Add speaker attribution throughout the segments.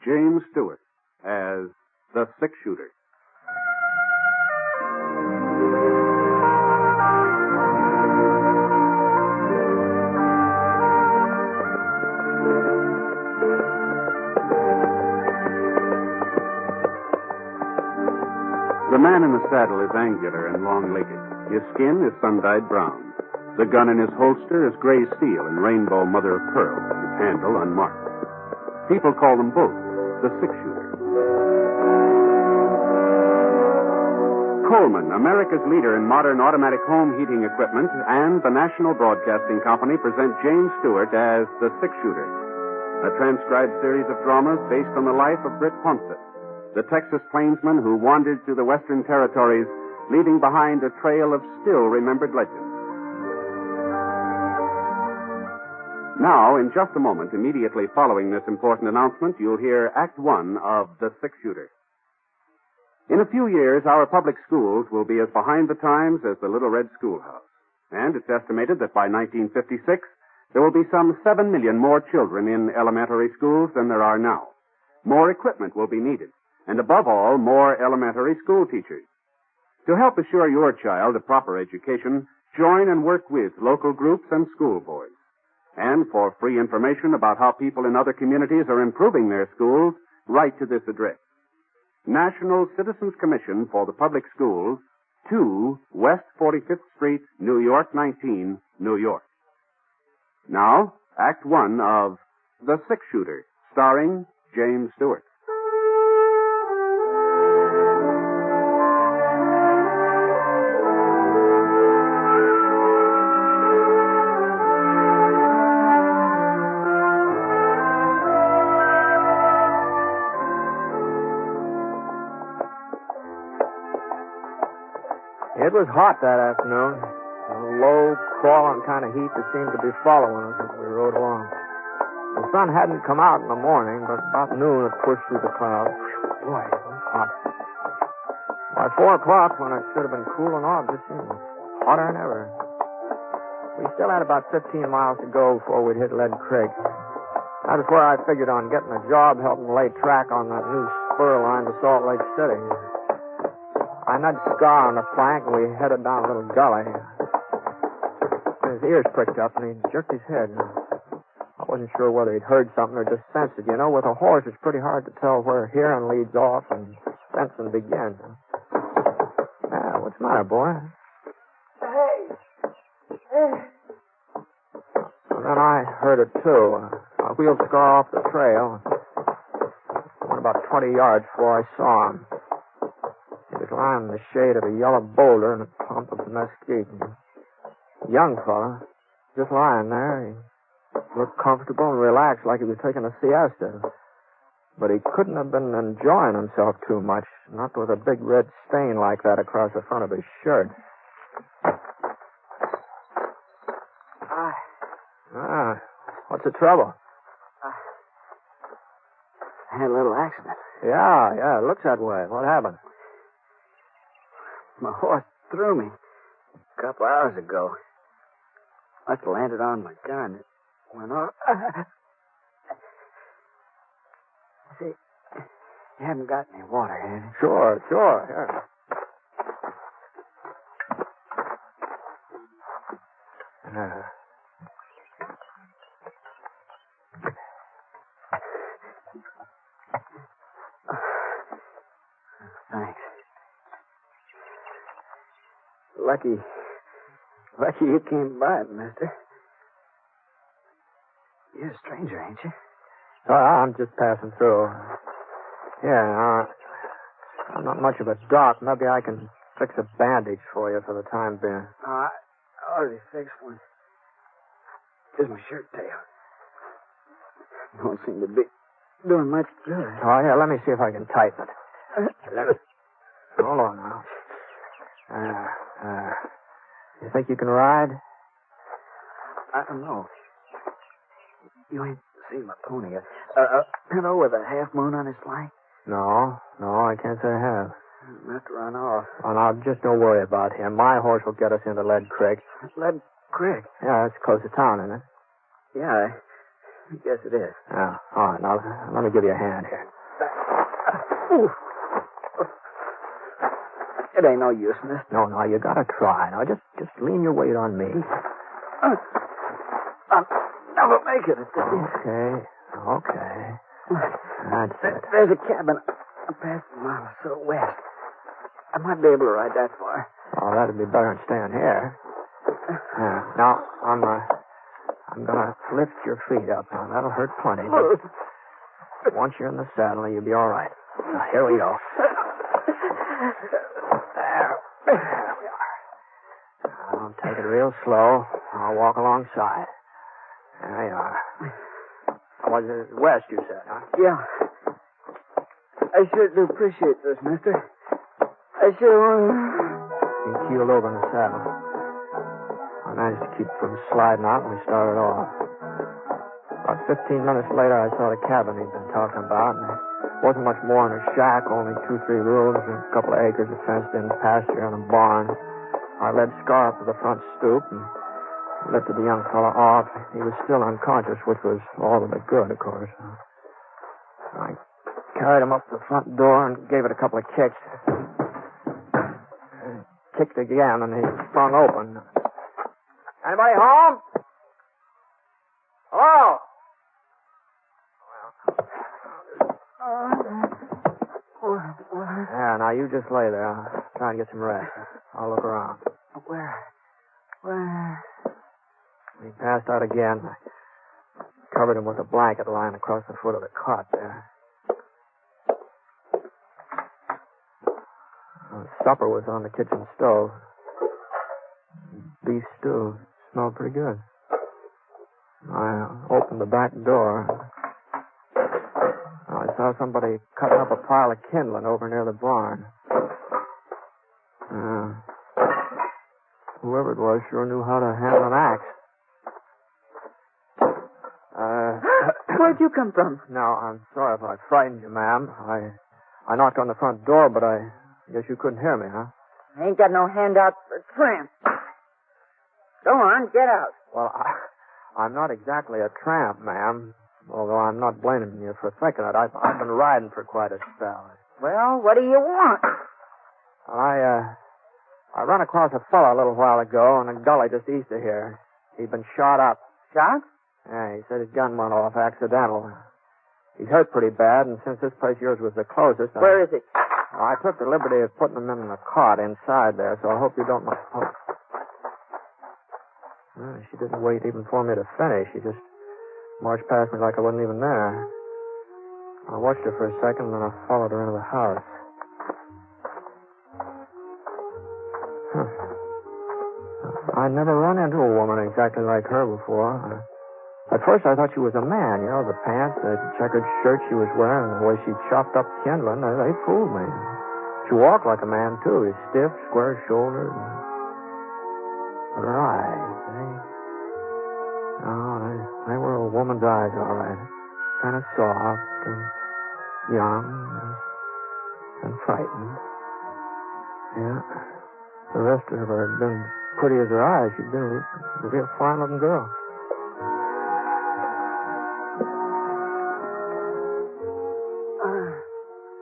Speaker 1: James Stewart as the six-shooter. The man in the saddle is angular and long-legged. His skin is sun-dyed brown. The gun in his holster is gray steel and rainbow mother-of-pearl, its handle unmarked. People call them both the six-shooter. Coleman, America's leader in modern automatic home heating equipment, and the National Broadcasting Company present James Stewart as the six-shooter, a transcribed series of dramas based on the life of Britt Ponset, the Texas plainsman who wandered through the Western Territories, leaving behind a trail of still-remembered legends. Now, in just a moment, immediately following this important announcement, you'll hear Act One of The Six-Shooter. In a few years, our public schools will be as behind the times as the Little Red Schoolhouse. And it's estimated that by 1956, there will be some 7 million more children in elementary schools than there are now. More equipment will be needed. And above all, more elementary school teachers. To help assure your child a proper education, join and work with local groups and school boards. And for free information about how people in other communities are improving their schools, write to this address. National Citizens Commission for the Public Schools, 2 West 45th Street, New York 19, New York. Now, Act One of The Six-Shooter, starring James Stewart.
Speaker 2: It was hot that afternoon. A low, crawling kind of heat that seemed to be following us as we rode along. The sun hadn't come out in the morning, but about noon it pushed through the clouds. Boy, it was hot. By 4 o'clock, when it should have been cooling off, it seemed hotter than ever. We still had about 15 miles to go before we'd hit Lead Creek. That was where I figured on getting a job helping lay track on that new spur line to Salt Lake City. I nudged Scar on the flank, and we headed down a little gully. His ears pricked up, and he jerked his head. I wasn't sure whether he'd heard something or just sensed it. You know, with a horse, it's pretty hard to tell where hearing leads off and sensing begins. What's the matter, boy?
Speaker 3: Hey.
Speaker 2: And then I heard it, too. I wheeled Scar off the trail. Went about 20 yards before I saw him. He was lying in the shade of a yellow boulder in a clump of mesquite. A young fella, just lying there. He looked comfortable and relaxed like he was taking a siesta. But he couldn't have been enjoying himself too much, not with a big red stain like that across the front of his shirt. What's the trouble?
Speaker 3: I had a little accident.
Speaker 2: Yeah, it looks that way. What happened?
Speaker 3: My horse threw me a couple hours ago. Must have landed on my gun. It went off. See, you haven't got any water, have you?
Speaker 2: Sure, yeah.
Speaker 3: Thanks. Lucky you came by, mister. You're a stranger, ain't you?
Speaker 2: I'm just passing through. Yeah, I'm not much of a doc. Maybe I can fix a bandage for you for the time being.
Speaker 3: I already fixed one. Just my shirt tail. Don't seem to be doing much good.
Speaker 2: Oh, yeah, let me see if I can tighten it. Hold on now. You think you can ride?
Speaker 3: I don't know. You ain't seen my pony yet. Hello, with a half moon on his flank?
Speaker 2: No, I can't say I have.
Speaker 3: I'll have to run off.
Speaker 2: Oh, now, just don't worry about him. My horse will get us into Lead Creek.
Speaker 3: Lead Creek?
Speaker 2: Yeah, it's close to town, isn't it?
Speaker 3: Yeah, I guess it is.
Speaker 2: Yeah, all right. Now, let me give you a hand here.
Speaker 3: Ooh. It ain't no use, mister.
Speaker 2: No, you gotta try. Now, just lean your weight on me.
Speaker 3: I'll never make it.
Speaker 2: Okay. That's it.
Speaker 3: There's a cabin a past a mile or so west. I might be able to ride that far.
Speaker 2: Oh, that'd be better than staying here. Now, I'm gonna lift your feet up. Now, that'll hurt plenty. But once you're in the saddle, you'll be all right. Now, here we go. There we are. I'll take it real slow. I'll walk alongside. There you are. Was it west, you said, huh?
Speaker 3: Yeah. I sure do appreciate this, mister. I sure want...
Speaker 2: He keeled over in the saddle. I managed to keep from sliding out when we started off. About 15 minutes later, I saw the cabin he'd been talking about. And it wasn't much more than a shack, only 2-3 rooms and a couple of acres of fenced-in pasture and a barn. I led Scar up to the front stoop and lifted the young fellow off. He was still unconscious, which was all of it good, of course. I carried him up to the front door and gave it a couple of kicks. Kicked again, and he sprung open. Anybody home? Hello? Yeah, now you just lay there. I'll try and get some rest. I'll look around.
Speaker 3: Where?
Speaker 2: He passed out again. I covered him with a blanket lying across the foot of the cot there. Supper was on the kitchen stove. Beef stew. Smelled pretty good. I opened the back door. I saw somebody cutting up a pile of kindling over near the barn. Whoever it was sure knew how to handle an axe.
Speaker 3: Where'd you come from?
Speaker 2: No, I'm sorry if I frightened you, ma'am. I knocked on the front door, but I guess you couldn't hear me, huh?
Speaker 3: I ain't got no handout for tramp. Go on, get out.
Speaker 2: Well, I'm not exactly a tramp, ma'am. Although I'm not blaming you for thinking it. I've been riding for quite a spell.
Speaker 3: Well, what do you want?
Speaker 2: I ran across a fellow a little while ago in a gully just east of here. He'd been shot up.
Speaker 3: Shot?
Speaker 2: Yeah, he said his gun went off accidental. He's hurt pretty bad, and since this place of yours was the closest...
Speaker 3: Where is he?
Speaker 2: I took the liberty of putting him in the cot inside there, so I hope you don't mind. Oh. Well, she didn't wait even for me to finish. She just marched past me like I wasn't even there. I watched her for a second, and then I followed her into the house. I never run into a woman exactly like her before. At first, I thought she was a man. You know, the pants, the checkered shirt she was wearing, and the way she chopped up kindling, they fooled me. She walked like a man, too. Stiff, square-shouldered. But her eyes, they were a woman's eyes, all right. Kind of soft and young and frightened. Yeah. The rest of her had been pretty as her eyes. She'd been a real fine-looking girl.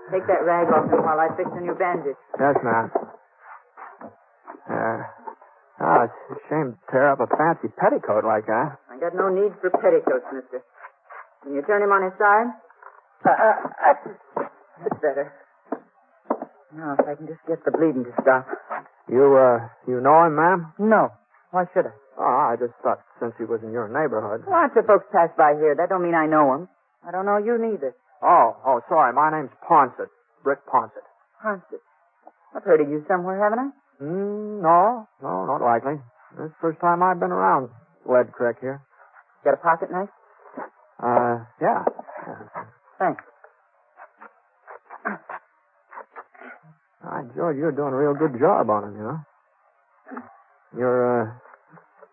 Speaker 4: Take that rag off him while I fix a new bandage.
Speaker 2: Yes, ma'am. It's a shame to tear up a fancy petticoat like that.
Speaker 4: I got no need for petticoats, mister. Can you turn him on his side? That's better. Now, if I can just get the bleeding to stop.
Speaker 2: You know him, ma'am?
Speaker 4: No. Why should I?
Speaker 2: Oh, I just thought since he was in your neighborhood.
Speaker 4: Lots of folks pass by here. That don't mean I know him. I don't know you neither.
Speaker 2: Oh, sorry. My name's Ponsett. Brick Ponsett.
Speaker 4: Ponsett. I've heard of you somewhere, haven't I?
Speaker 2: No, not likely. This is the first time I've been around Lead Creek here.
Speaker 4: Got a pocket knife?
Speaker 2: Yeah.
Speaker 4: Thanks.
Speaker 2: George, you're doing a real good job on him, you know.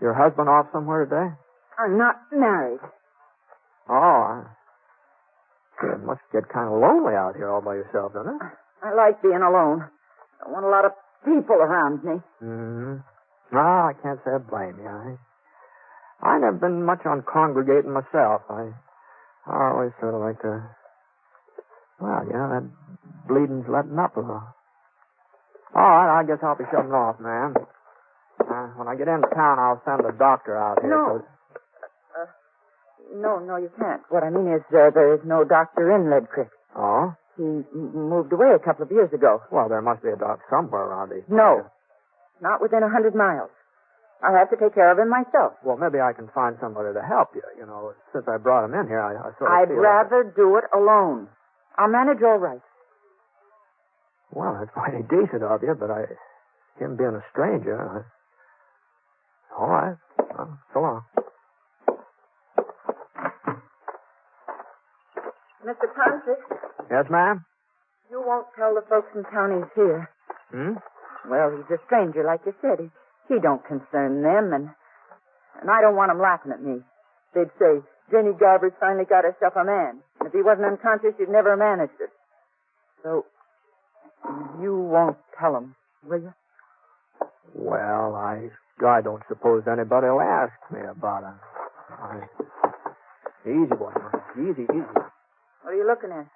Speaker 2: Your husband off somewhere today?
Speaker 4: I'm not married.
Speaker 2: Oh, it must get kind of lonely out here all by yourself, doesn't it?
Speaker 4: I like being alone. I want a lot of people around me.
Speaker 2: Mm-hmm. No, I can't say I blame you. I never been much on congregating myself. I always sort of like to, well, you know, that bleeding's letting up a little. All right, I guess I'll be shutting off, ma'am. When I get into town, I'll send a doctor out here.
Speaker 4: No. No, you can't. What I mean is there is no doctor in Lead Creek.
Speaker 2: Oh?
Speaker 4: He moved away a couple of years ago.
Speaker 2: Well, there must be a doctor somewhere around these.
Speaker 4: No. Not within 100 miles. I'll have to take care of him myself.
Speaker 2: Well, maybe I can find somebody to help you. You know, since I brought him in here, I sort of
Speaker 4: I'd
Speaker 2: feel
Speaker 4: rather do it alone. I'll manage all right.
Speaker 2: Well, that's mighty decent of you, but him being a stranger. All right. Well, so long.
Speaker 4: Mr. Ponce,
Speaker 2: Yes, ma'am?
Speaker 4: you won't tell the folks in town he's here.
Speaker 2: Hmm?
Speaker 4: Well, he's a stranger, like you said. He don't concern them, and I don't want them laughing at me. They'd say, Jenny Garber's finally got herself a man. And if he wasn't unconscious, she'd never have managed it. So, you won't tell them, will you?
Speaker 2: Well, I don't suppose anybody will ask me about him. Easy, boy. Easy.
Speaker 4: What are you looking at?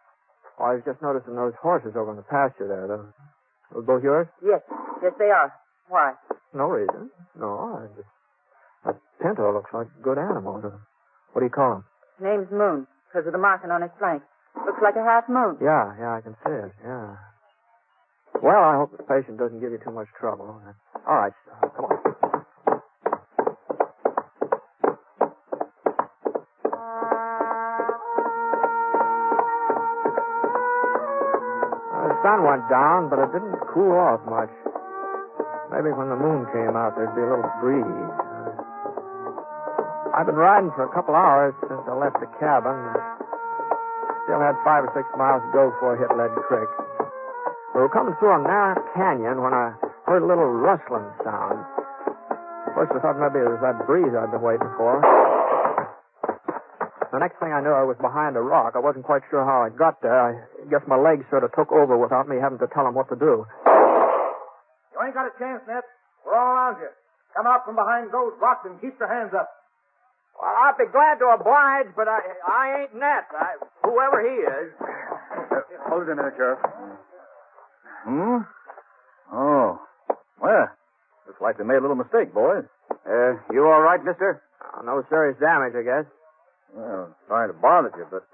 Speaker 2: Oh, I was just noticing those horses over in the pasture there. Those both yours?
Speaker 4: Yes, they are. Why?
Speaker 2: No reason. No, that pinto looks like a good animal. What do you call him?
Speaker 4: His name's Moon, because of the marking on his flank. Looks like a half moon.
Speaker 2: Yeah, I can see it, yeah. Well, I hope the patient doesn't give you too much trouble. All right, come on. The sun went down, but it didn't cool off much. Maybe when the moon came out, there'd be a little breeze. I've been riding for a couple hours since I left the cabin. Still had 5 or 6 miles to go before I hit Lead Creek. We were coming through a narrow canyon when I heard a little rustling sound. First I thought maybe it was that breeze I'd been waiting for. The next thing I knew, I was behind a rock. I wasn't quite sure how I got there. I guess my legs sort of took over without me having to tell them what to do.
Speaker 5: You ain't got a chance, Ned. We're all around you. Come out from behind those rocks and keep your hands up.
Speaker 2: Well, I'd be glad to oblige, but I ain't Ned. Whoever he is.
Speaker 5: Hold it a minute, Sheriff. Oh. Well, looks like they made a little mistake, boys.
Speaker 1: You all right, mister?
Speaker 2: No serious damage, I guess.
Speaker 5: Well, sorry to bother you, but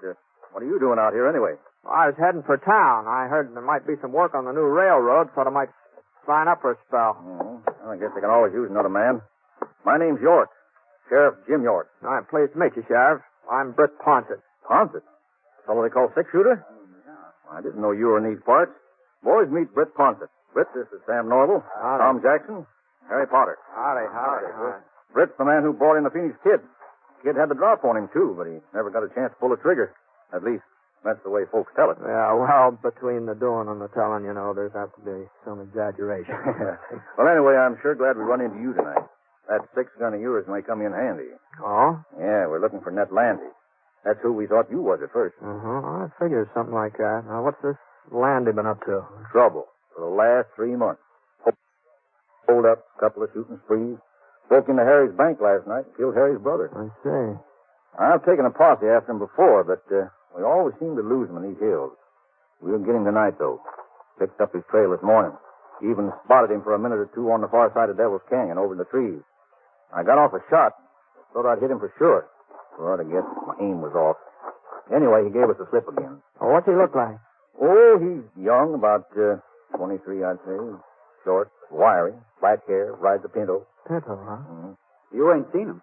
Speaker 5: what are you doing out here anyway?
Speaker 2: Well, I was heading for town. I heard there might be some work on the new railroad, thought I might sign up for a spell.
Speaker 5: Well, I guess they can always use another man. My name's York. Sheriff Jim York.
Speaker 2: I'm pleased to meet you, Sheriff. I'm Britt Ponset.
Speaker 5: Ponset? The fellow they call six-shooter? I didn't know you were in these parts. Boys, meet Britt Ponset. Britt, this is Sam Norval,
Speaker 2: Howdy.
Speaker 5: Tom Jackson, Harry Potter.
Speaker 2: Howdy.
Speaker 5: Britt's the man who brought in the Phoenix Kid. Kid had the drop on him, too, but he never got a chance to pull a trigger. At least, that's the way folks tell it.
Speaker 2: Yeah, well, between the doing and the telling, there's apt to be some exaggeration.
Speaker 5: Well, anyway, I'm sure glad we run into you tonight. That 6-gun of yours may come in handy.
Speaker 2: Oh?
Speaker 5: Yeah, we're looking for Ned Landy. That's who we thought you was at first.
Speaker 2: I figured something like that. Now, what's this Landy been up to?
Speaker 5: Trouble for the last 3 months. Hold up, a couple of shooting sprees. Broke into Harry's bank last night and killed Harry's brother.
Speaker 2: I see.
Speaker 5: I've taken a posse after him before, but we always seem to lose him in these hills. We'll get him tonight, though. Picked up his trail this morning. Even spotted him for a minute or two on the far side of Devil's Canyon over in the trees. I got off a shot. Thought I'd hit him for sure. But I guess my aim was off. Anyway, he gave us the slip again.
Speaker 2: Well, what's he look like?
Speaker 5: Oh, he's young, about 23, I'd say. Short, wiry, black hair, rides a pinto.
Speaker 2: Pinto, huh?
Speaker 5: Mm-hmm.
Speaker 1: You ain't seen him.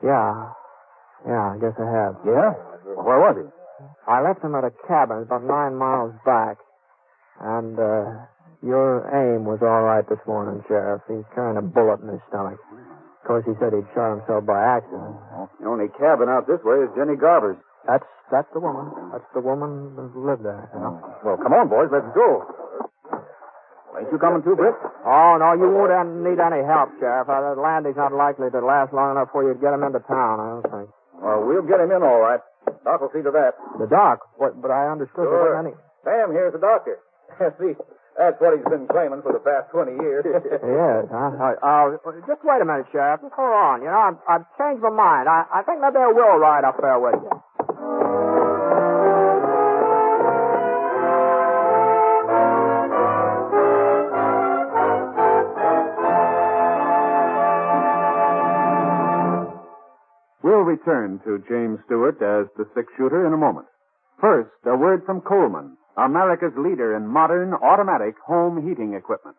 Speaker 2: Yeah, I guess I have.
Speaker 5: Yeah? Where was he?
Speaker 2: I left him at a cabin about 9 miles back. And, your aim was all right this morning, Sheriff. He's carrying a bullet in his stomach. Of course, he said he'd shot himself by accident.
Speaker 1: The only cabin out this way is Jenny Garber's.
Speaker 2: That's the woman. That's the woman who lived there.
Speaker 5: Well, come on, boys. Let's go. Ain't you coming too, Britt?
Speaker 2: Oh, no, you won't need any help, Sheriff. Landy's not likely to last long enough for you to get him into town, I don't think.
Speaker 5: Well, we'll get him in all right. Doc will see to that.
Speaker 2: The doc? What? But I understood there wasn't any...
Speaker 5: Sam here's the doctor. See, that's what he's been claiming for the past 20 years.
Speaker 2: Yes, huh? Just wait a minute, Sheriff. Just hold on. I've changed my mind. I think maybe I will ride up there with you.
Speaker 1: return to James Stewart as the six-shooter in a moment. First, a word from Coleman, America's leader in modern automatic home heating equipment.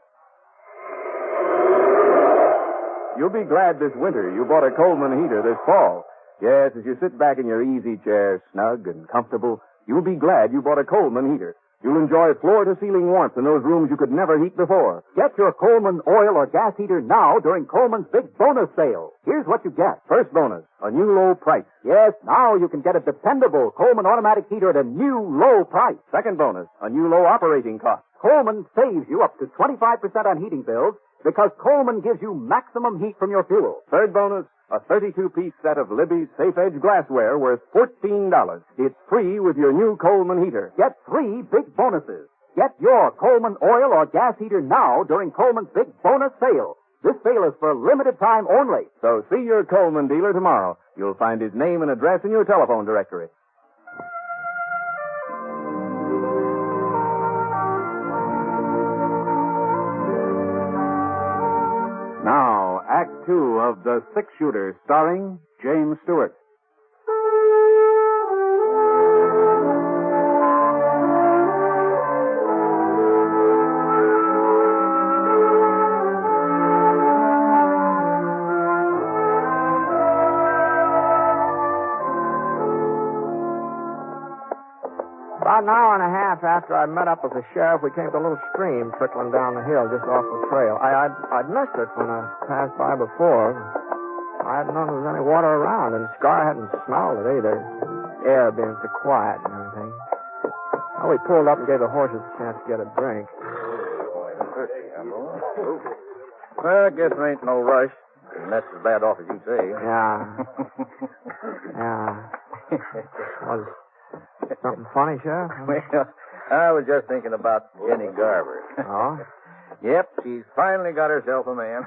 Speaker 6: You'll be glad this winter you bought a Coleman heater this fall. Yes, as you sit back in your easy chair, snug and comfortable, you'll be glad you bought a Coleman heater. You'll enjoy floor-to-ceiling warmth in those rooms you could never heat before.
Speaker 7: Get your Coleman oil or gas heater now during Coleman's big bonus sale. Here's what you get.
Speaker 6: First bonus, a new low price.
Speaker 7: Yes, now you can get a dependable Coleman automatic heater at a new low price.
Speaker 6: Second bonus, a new low operating cost.
Speaker 7: Coleman saves you up to 25% on heating bills because Coleman gives you maximum heat from your fuel.
Speaker 6: Third bonus, a 32-piece set of Libby's Safe Edge glassware worth $14. It's free with your new Coleman heater.
Speaker 7: Get 3 big bonuses. Get your Coleman oil or gas heater now during Coleman's big bonus sale. This sale is for limited time only.
Speaker 6: So see your Coleman dealer tomorrow. You'll find his name and address in your telephone directory.
Speaker 1: Now, Act Two of The Six-Shooter, starring James Stewart.
Speaker 2: About an hour and a half after I met up with the sheriff, we came to a little stream trickling down the hill just off the trail. I'd missed it when I passed by before. I hadn't known there was any water around, and Scar hadn't smelled it either. The air being so quiet and everything. Well, we pulled up and gave the horses a chance to get a drink.
Speaker 5: Well, I guess there ain't no rush. And that's as bad off as you say.
Speaker 2: Yeah. Was something funny, Sheriff?
Speaker 5: Well, I was just thinking about Jenny Garver.
Speaker 2: Oh?
Speaker 5: Yep, she's finally got herself a man.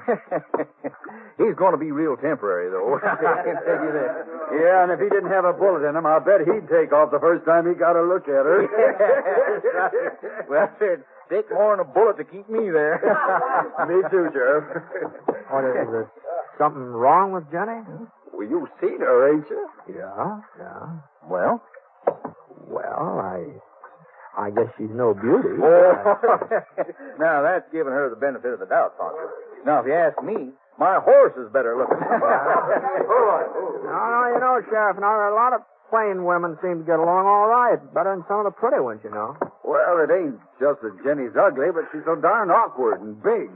Speaker 5: He's going to be real temporary, though. I can tell you that.
Speaker 3: Yeah, and if he didn't have a bullet in him, I bet he'd take off the first time he got a look at her.
Speaker 5: Well, it'd take more than a bullet to keep me there.
Speaker 3: Me too, Sheriff.
Speaker 2: What, is there something wrong with Jenny?
Speaker 3: Well, you've seen her, ain't you?
Speaker 2: Yeah.
Speaker 5: Well?
Speaker 2: Well, I guess she's no beauty.
Speaker 5: Oh. Now, that's giving her the benefit of the doubt, Poncho. Now, if you ask me, my horse is better looking.
Speaker 2: No, you know, Sheriff, now there are a lot of plain women seem to get along all right. Better than some of the pretty ones, you know.
Speaker 3: Well, it ain't just that Jenny's ugly, but she's so darn awkward and big.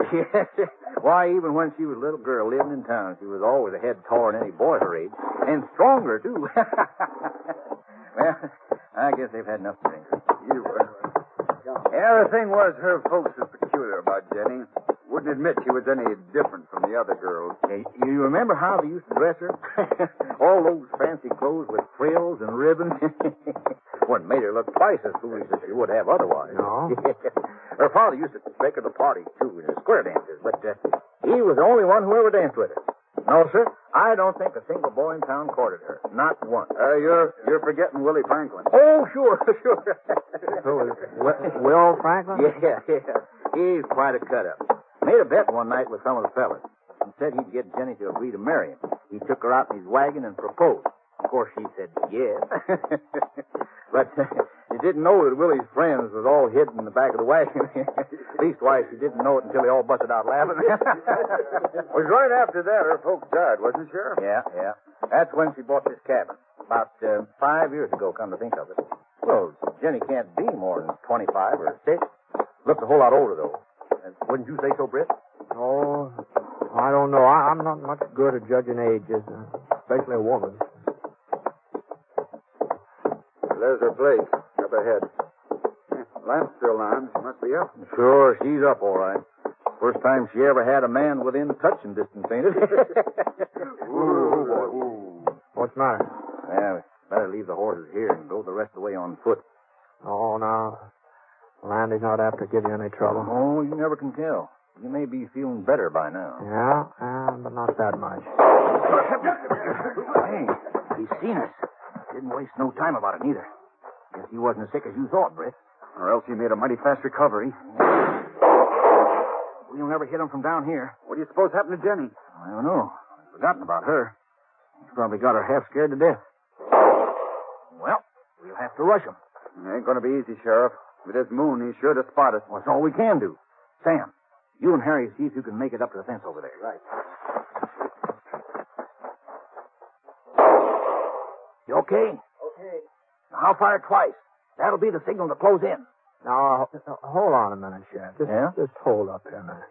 Speaker 5: Why, even when she was a little girl living in town, she was always a head taller than any boy her age. And stronger, too. Well, I guess they've had enough to drink.
Speaker 3: Yeah, the thing was, her folks was peculiar about Jenny. Wouldn't admit she was any different from the other girls.
Speaker 5: Hey, you remember how they used to dress her? All those fancy clothes with frills and ribbons. What made her look twice as foolish as she would have otherwise.
Speaker 2: No?
Speaker 5: Her father used to take her to parties, too, in the square dances, but he was the only one who ever danced with her. No, sir, I don't think a single boy in town courted her. Not one.
Speaker 3: You're forgetting Willie Franklin.
Speaker 5: Oh, sure.
Speaker 2: Who is Will Franklin?
Speaker 5: Yeah. He's quite a cut-up. Made a bet one night with some of the fellas. He said he'd get Jenny to agree to marry him. He took her out in his wagon and proposed. Of course, she said yes. But he didn't know that Willie's friends was all hidden in the back of the wagon. Leastwise, he didn't know it until they all busted out laughing.
Speaker 3: Was right after that her folks died, wasn't it, Sheriff?
Speaker 5: Yeah. That's when she bought this cabin. About 5 years ago, come to think of it. Well, Jenny can't be more than 25 or 6. Looks a whole lot older, though. Wouldn't you say so, Britt?
Speaker 2: Oh, I don't know. I'm not much good at judging ages, especially a woman.
Speaker 3: There's her place, up ahead. Lamp's still on. She must be up.
Speaker 5: Sure, she's up all right. First time she ever had a man within touching distance, ain't it?
Speaker 3: Ooh, boy.
Speaker 2: What's the matter?
Speaker 5: Yeah, we better leave the horses here and go the rest of the way on foot.
Speaker 2: Oh, no. Landy's not after give you any trouble.
Speaker 5: Oh, you never can tell. You may be feeling better by now.
Speaker 2: Yeah, but not that much.
Speaker 5: Hey, he's seen us. Didn't waste no time about it, neither. Guess he wasn't as sick as you thought, Britt.
Speaker 3: Or else he made a mighty fast recovery.
Speaker 5: We'll never hit him from down here.
Speaker 3: What do you suppose happened to Jenny?
Speaker 5: I don't know. I've forgotten about her. Probably got her half scared to death. Well, we'll have to rush him.
Speaker 8: It ain't going to be easy, Sheriff. With this moon, he's sure to spot us.
Speaker 5: Well, that's all we can do. Sam, you and Harry see if you can make it up to the fence over there.
Speaker 8: Right.
Speaker 5: You okay?
Speaker 3: Okay.
Speaker 5: Now, I'll fire twice. That'll be the signal to close in.
Speaker 2: Now, hold on a minute, Sheriff. Just hold up here a minute.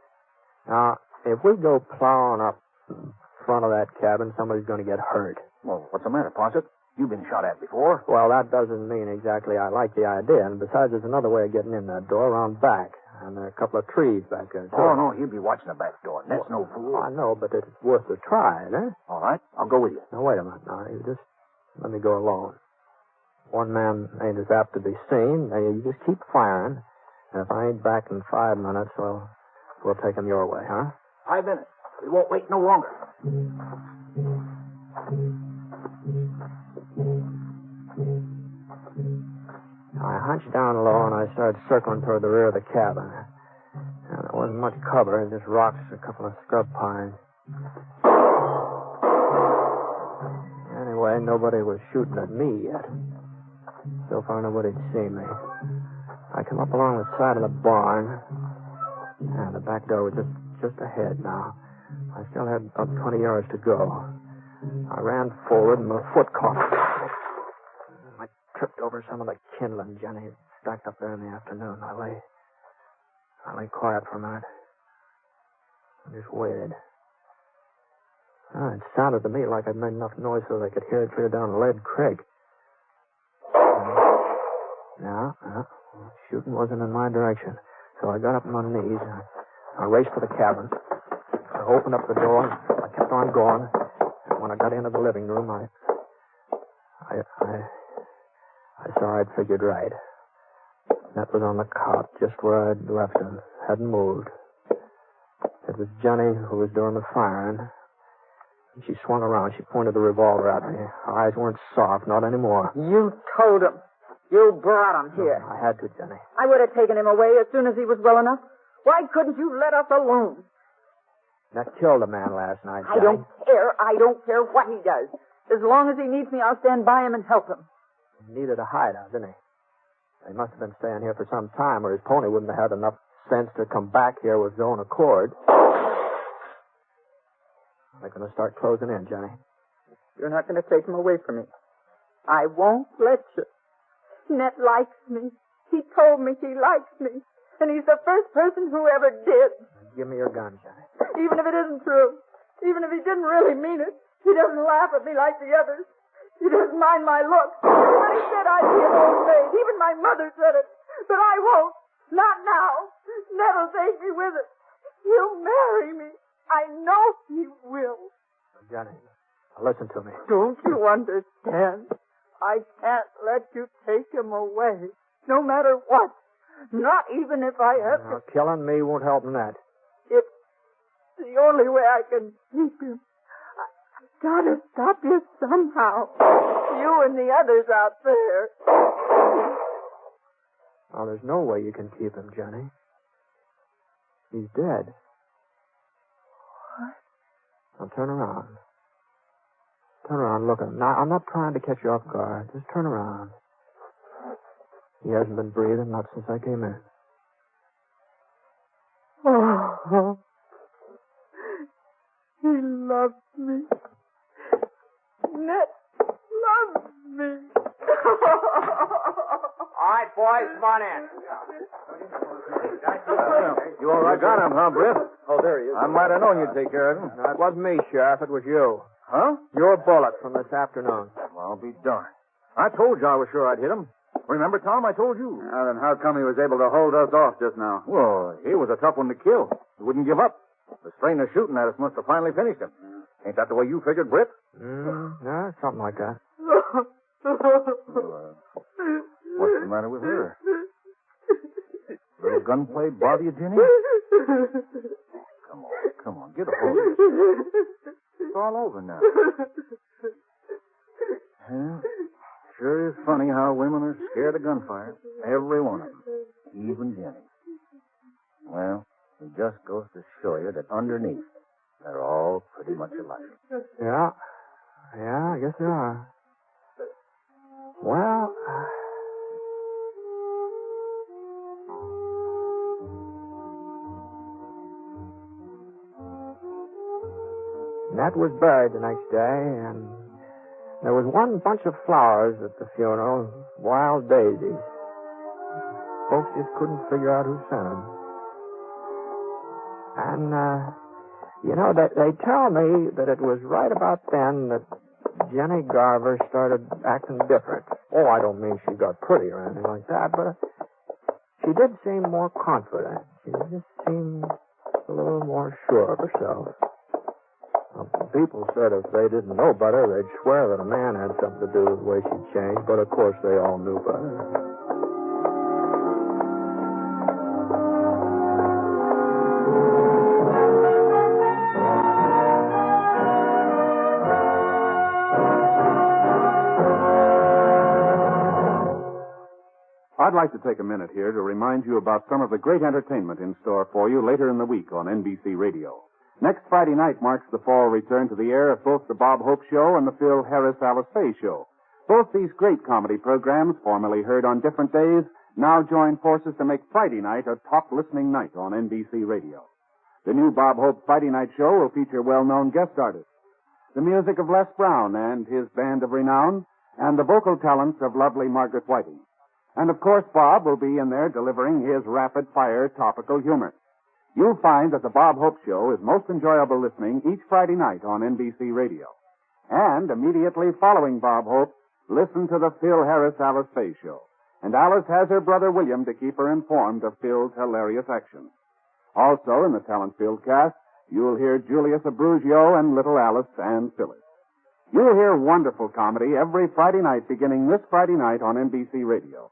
Speaker 2: Now, if we go plowing up in front of that cabin, somebody's going to get hurt.
Speaker 5: Well, what's the matter, Posset? You've been shot at before.
Speaker 2: Well, that doesn't mean exactly I like the idea. And besides, there's another way of getting in that door around back. And there are a couple of trees back there, too.
Speaker 5: Oh, no, he'll be watching the back door. That's no fool.
Speaker 2: I know, but it's worth a try, eh?
Speaker 5: All right, I'll go with you.
Speaker 2: Now, wait a minute. Now, you just let me go alone. One man ain't as apt to be seen. Now, you just keep firing. And if I ain't back in 5 minutes, well, we'll take him your way, huh?
Speaker 5: 5 minutes. We won't wait no longer.
Speaker 2: I hunched down low and I started circling toward the rear of the cabin. And there wasn't much cover, just rocks, a couple of scrub pines. Anyway, nobody was shooting at me yet. So far, nobody'd seen me. I come up along the side of the barn, and the back door was just ahead now. I still had about 20 yards to go. I ran forward, and my foot caught. I tripped over some of the kindling Jenny stacked up there in the afternoon. I lay quiet for a minute. I just waited. It sounded to me like I'd made enough noise so they could hear it clear down Lead Creek. No, shooting wasn't in my direction. So I got up on my knees. I raced for the cabin. I opened up the door. I kept on going. And when I got into the living room, I saw I'd figured right. That was on the cot, just where I'd left him. Hadn't moved. It was Jenny who was doing the firing. She swung around. She pointed the revolver at me. Her eyes weren't soft, not anymore.
Speaker 4: You told him. You brought him here.
Speaker 2: I had to, Jenny.
Speaker 4: I would have taken him away as soon as he was well enough. Why couldn't you let us alone?
Speaker 2: That killed a man last night,
Speaker 4: I don't care. I don't care what he does. As long as he needs me, I'll stand by him and help him.
Speaker 2: He needed a hideout, didn't he? He must have been staying here for some time, or his pony wouldn't have had enough sense to come back here with his own accord. They're going to start closing in, Jenny.
Speaker 4: You're not going to take him away from me. I won't let you. Ned likes me. He told me he likes me. And he's the first person who ever did.
Speaker 2: Give me your gun, Jenny.
Speaker 4: Even if it isn't true. Even if he didn't really mean it. He doesn't laugh at me like the others. He doesn't mind my looks. But he said I'd be an old maid. Even my mother said it. But I won't. Not now. Ned'll take me with it. He'll marry me. I know he will.
Speaker 2: Jenny, listen to me.
Speaker 4: Don't you understand? I can't let you take him away. No matter what. Not even if I have to.
Speaker 2: Killing me won't help in that.
Speaker 4: It's the only way I can keep him. I've got to stop you somehow. You and the others out there.
Speaker 2: Oh, there's no way you can keep him, Jenny. He's dead.
Speaker 4: What?
Speaker 2: Now turn around. Turn around, look at him. Now, I'm not trying to catch you off guard. Just turn around. He hasn't been breathing, not since I came in.
Speaker 4: Oh, he loves me. Ned loves me.
Speaker 2: All right, boys, come on in.
Speaker 5: You all right?
Speaker 8: Got him, huh, Britt?
Speaker 3: Oh, there he is.
Speaker 8: I might have known you'd take care of him.
Speaker 2: No, it wasn't me, Sheriff. It was you.
Speaker 8: Huh?
Speaker 2: Your bullet from this afternoon.
Speaker 8: Well, I'll be darned. I told you I was sure I'd hit him. Remember, Tom, I told you. Then how come he was able to hold us off just now? Well, he was a tough one to kill. He wouldn't give up. The strain of shooting at us must have finally finished him. Ain't that the way you figured, Britt?
Speaker 2: No, something like that.
Speaker 8: Well, what's the matter with her? Little gunplay bother you, Jenny? Come on, get a hold of it. It's all over now. Well, sure is funny how women are scared of gunfire. Every one of them. Even Jenny. Well, it just goes to show you that underneath, they're all pretty much alike.
Speaker 2: Yeah. Yeah, I guess there are. Well, Nat was buried the next day, and there was one bunch of flowers at the funeral, wild daisies. Folks just couldn't figure out who sent them. And, they tell me that it was right about then that Jenny Garver started acting different. Oh, I don't mean she got pretty or anything like that, but she did seem more confident. She just seemed a little more sure of herself. Well, people said if they didn't know better, they'd swear that a man had something to do with the way she changed, but of course they all knew better.
Speaker 1: I'd like to take a minute here to remind you about some of the great entertainment in store for you later in the week on NBC Radio. Next Friday night marks the fall return to the air of both the Bob Hope Show and the Phil Harris Alice Faye Show. Both these great comedy programs, formerly heard on different days, now join forces to make Friday night a top listening night on NBC Radio. The new Bob Hope Friday night show will feature well-known guest artists, the music of Les Brown and his band of renown, and the vocal talents of lovely Margaret Whiting. And, of course, Bob will be in there delivering his rapid-fire topical humor. You'll find that the Bob Hope Show is most enjoyable listening each Friday night on NBC Radio. And immediately following Bob Hope, listen to the Phil Harris Alice Faye Show. And Alice has her brother William to keep her informed of Phil's hilarious actions. Also in the talent-filled cast, you'll hear Julius Abruzio and little Alice and Phyllis. You'll hear wonderful comedy every Friday night beginning this Friday night on NBC Radio.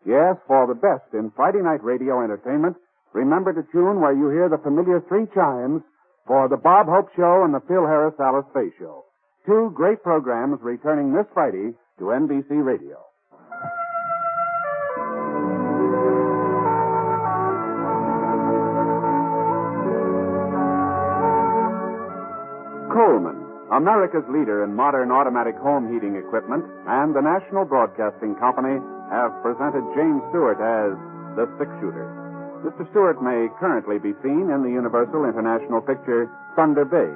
Speaker 1: Yes, for the best in Friday night radio entertainment, remember to tune where you hear the familiar three chimes for the Bob Hope Show and the Phil Harris Alice Faye Show. Two great programs returning this Friday to NBC Radio. Coleman, America's leader in modern automatic home heating equipment, and the National Broadcasting Company have presented James Stewart as the six-shooter. Mr. Stewart may currently be seen in the Universal International picture Thunder Bay.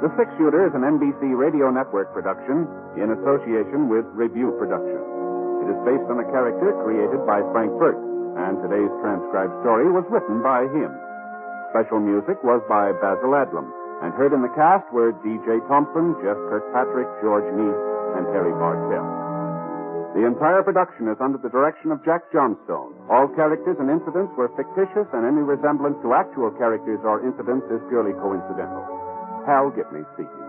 Speaker 1: The Six-Shooter is an NBC Radio Network production in association with Review Productions. It is based on a character created by Frank Burt, and today's transcribed story was written by him. Special music was by Basil Adlam, and heard in the cast were D.J. Thompson, Jeff Kirkpatrick, George Neese, and Harry Bartell. The entire production is under the direction of Jack Johnstone. All characters and incidents were fictitious, and any resemblance to actual characters or incidents is purely coincidental. Hal Gibney speaking.